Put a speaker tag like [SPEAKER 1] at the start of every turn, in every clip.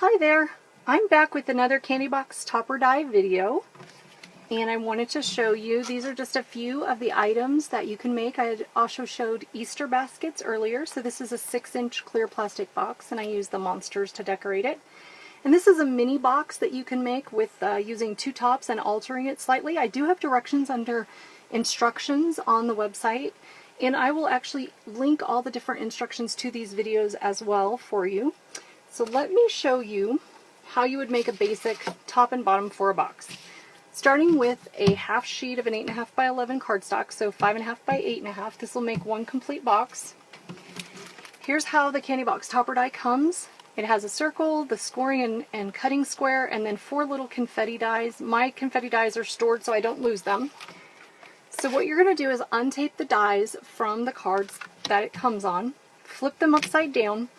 [SPEAKER 1] Hi there, I'm back with another Candy Box Topper Die video, and I wanted to show you, these are just a few of the items that you can make. I had also showed Easter baskets earlier, so this is a 6-inch clear plastic box and I used the monsters to decorate it. And this is a mini box that you can make with using 2 tops and altering it slightly. I do have directions under instructions on the website, and I will actually link all the different instructions to these videos as well for you. So let me show you how you would make a basic top and bottom for a box. Starting with a half sheet of an 8.5 by 11 cardstock, so 5.5 by 8.5. This will make one complete box. Here's how the Candy Box Topper Die comes. It has a circle, the scoring and cutting square, and then 4 little confetti dies. My confetti dies are stored so I don't lose them. So what you're going to do is untape the dies from the cards that it comes on, flip them upside down,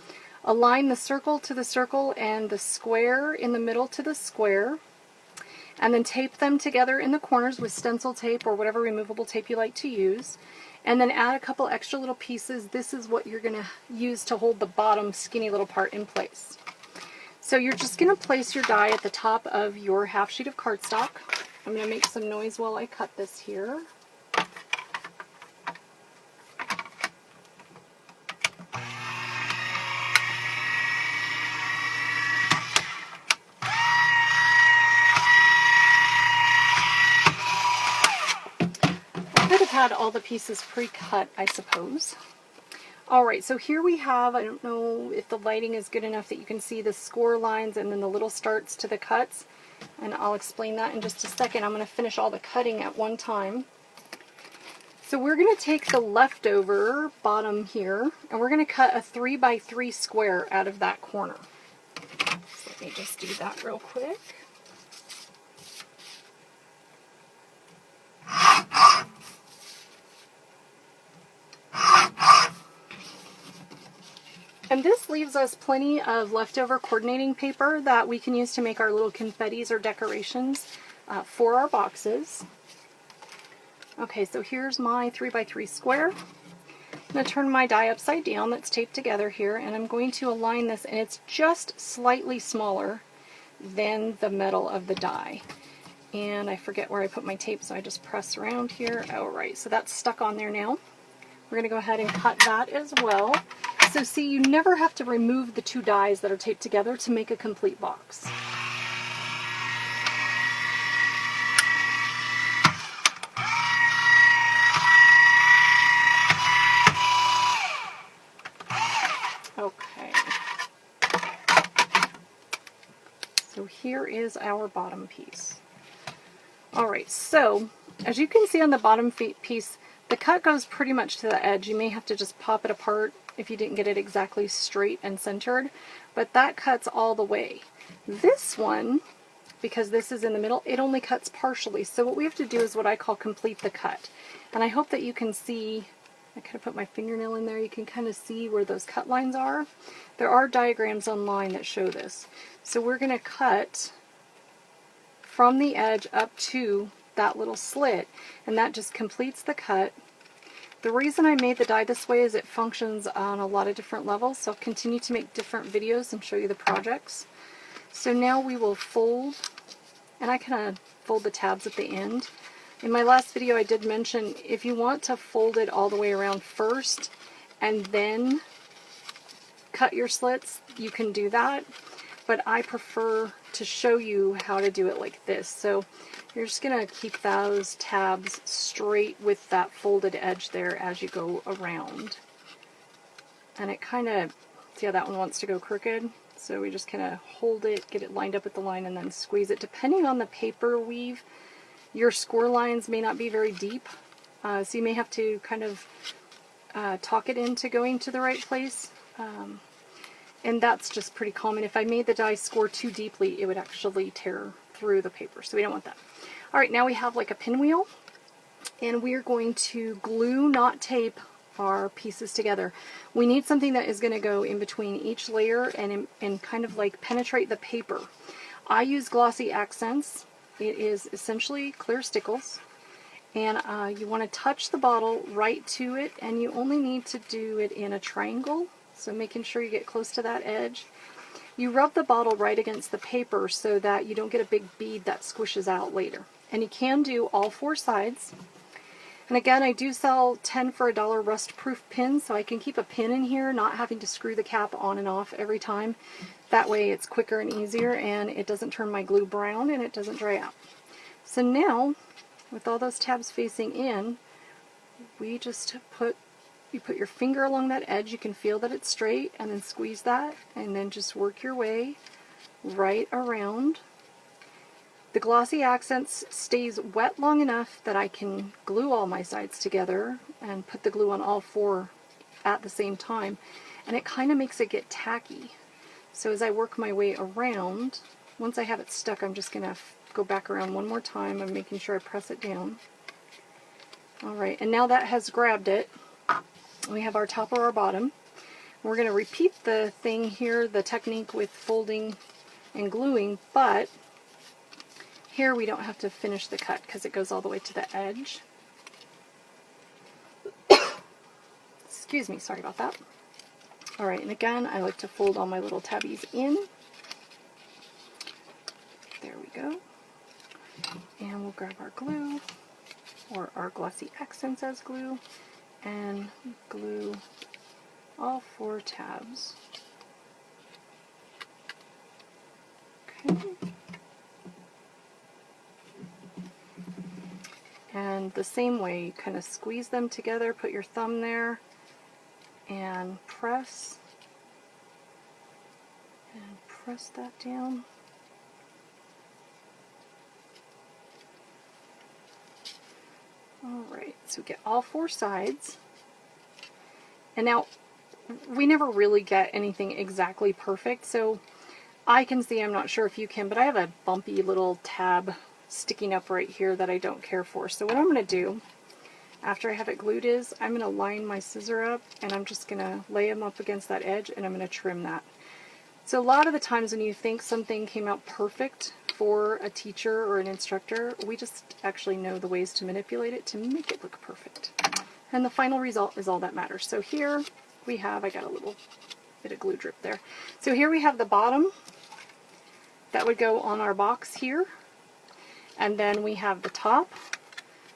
[SPEAKER 1] align the circle to the circle and the square in the middle to the square, and then tape them together in the corners with stencil tape or whatever removable tape you like to use, and then add a couple extra little pieces. This is what you're going to use to hold the bottom skinny little part in place. So you're just going to place your die at the top of your half sheet of cardstock. I'm going to make some noise while I cut this here. I could have had all the pieces pre-cut, I suppose. Alright, so here we have, I don't know if the lighting is good enough that you can see the score lines and then the little starts to the cuts, and I'll explain that in just a second. I'm going to finish all the cutting at one time. So we're going to take the leftover bottom here, and we're going to cut a 3 by 3 square out of that corner. So let me just do that real quick. And this leaves us plenty of leftover coordinating paper that we can use to make our little confettis or decorations for our boxes. Okay, so here's my 3 by 3 square. I'm going to turn my die upside down that's taped together here, and I'm going to align this, and it's just slightly smaller than the metal of the die. And I forget where I put my tape, so I just press around here. Alright, so that's stuck on there now. We're going to go ahead and cut that as well. So see, you never have to remove the 2 dies that are taped together to make a complete box. Okay. So here is our bottom piece. Alright, so as you can see on the bottom piece, the cut goes pretty much to the edge. You may have to just pop it apart if you didn't get it exactly straight and centered, but that cuts all the way. This one, because this is in the middle, it only cuts partially. So what we have to do is what I call complete the cut. And I hope that you can see, I kind of put my fingernail in there, you can kind of see where those cut lines are. There are diagrams online that show this. So we're going to cut from the edge up to that little slit, and that just completes the cut. The reason I made the die this way is it functions on a lot of different levels, so I'll continue to make different videos and show you the projects. So now we will fold, and I kind of fold the tabs at the end. In my last video I did mention if you want to fold it all the way around first and then cut your slits, you can do that, but I prefer to show you how to do it like this. So you're just going to keep those tabs straight with that folded edge there as you go around. And it kind of, see how that one wants to go crooked? So we just kind of hold it, get it lined up with the line, and then squeeze it. Depending on the paper weave, your score lines may not be very deep. So you may have to kind of talk it into going to the right place. And that's just pretty common. If I made the die score too deeply, it would actually tear through the paper, so we don't want that. Alright, now we have like a pinwheel, and we're going to glue, not tape, our pieces together. We need something that is going to go in between each layer and kind of like penetrate the paper. I use Glossy Accents. It is essentially clear stickles, and you want to touch the bottle right to it, and you only need to do it in a triangle, so making sure you get close to that edge. you rub the bottle right against the paper so that you don't get a big bead that squishes out later. And you can do all 4 sides. And again, I do sell 10 for $1 rust-proof pins, so I can keep a pin in here, not having to screw the cap on and off every time. That way it's quicker and easier, and it doesn't turn my glue brown, and it doesn't dry out. So now, with all those tabs facing in, we just you put your finger along that edge, you can feel that it's straight, and then squeeze that, and then just work your way right around. The Glossy Accents stays wet long enough that I can glue all my sides together and put the glue on all 4 at the same time, and it kind of makes it get tacky. So as I work my way around, once I have it stuck, I'm just going to go back around one more time. I'm making sure I press it down. Alright, and now that has grabbed it, we have our top or our bottom. We're going to repeat the thing here, the technique with folding and gluing, but here we don't have to finish the cut because it goes all the way to the edge. Excuse me, sorry about that. Alright, and again, I like to fold all my little tabbies in. There we go. And we'll grab our glue, or our Glossy Accents as glue, and glue all 4 tabs. Okay. And the same way, you kind of squeeze them together, put your thumb there, and press that down. Alright, so we get all 4 sides. And now, we never really get anything exactly perfect, so I can see, I'm not sure if you can, but I have a bumpy little tab sticking up right here that I don't care for. So what I'm going to do, after I have it glued, is I'm going to line my scissor up, and I'm just going to lay them up against that edge, and I'm going to trim that. So a lot of the times when you think something came out perfect for a teacher or an instructor, we just actually know the ways to manipulate it to make it look perfect. And the final result is all that matters. So here we have, I got a little bit of glue drip there. So here we have the bottom that would go on our box here. And then we have the top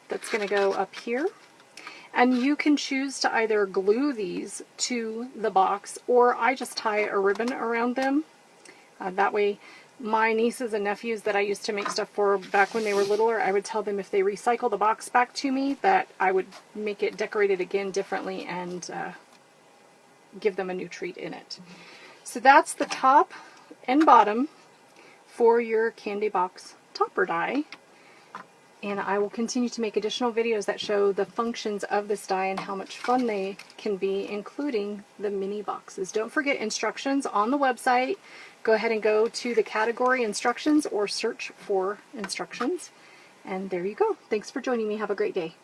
[SPEAKER 1] that's going to go up here. And you can choose to either glue these to the box, or I just tie a ribbon around them. That way my nieces and nephews that I used to make stuff for back when they were littler, I would tell them if they recycle the box back to me that I would make it decorated again differently and give them a new treat in it. So that's the top and bottom for your candy box topper die. And I will continue to make additional videos that show the functions of this die and how much fun they can be, including the mini boxes. Don't forget instructions on the website. Go ahead and go to the category instructions or search for instructions. And there you go. Thanks for joining me. Have a great day.